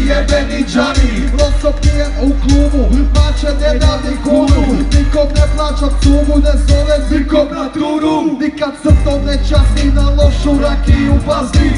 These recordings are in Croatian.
jebeni džani. Loso pijem u klubu, mače ne dam ni kunu. Nikom ne plaćam cumu, ne zovem nikom na turu. Nikad srtom ne časti, na lošu rakiju pazi.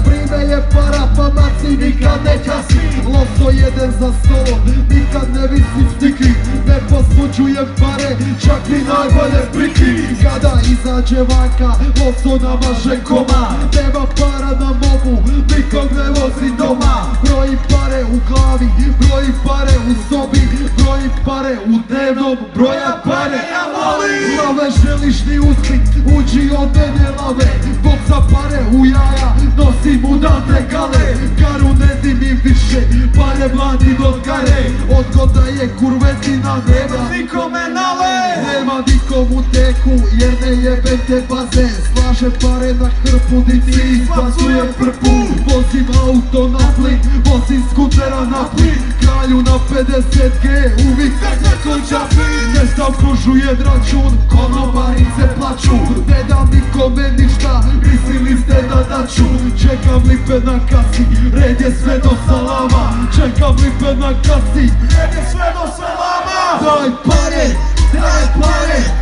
Vrime je para, pa maci nikad ne časti. Loso jeden za stolom, nikad ne visim stiki. Ne posluđujem pare, čak ni najbolje priki. Kada izađe vanka, loso namaže koma. Nema para na mobu, nikog ne vozi doma. Broji pare u glavi, broji pare u sobi. Broji pare u dnevnom, broja pare, ja molim. Lave želiš li uspit, uđi od mene lave. Bog za pare u jaja, nosim udate gale. Garu ne dimim više, pare mladi do gare. Odgoda je kurvetina, nema nikome nale. Nema nikomu teku, jer ne jebe te baze. Slaže pare na hrpu, di ti izbacuje prpu. Vozim auto na plin, vozim skutera na plin. Kralju na 50G, uvijek se konča fin. Ne zaokružuje račun, konobarice plaću. Ne dam nikome ništa, mislili ste da daću. Čekam lipe na kasi, red je sve do salama. Čekam lipe na kasi, red je sve do salama. Daj pare, daj pare.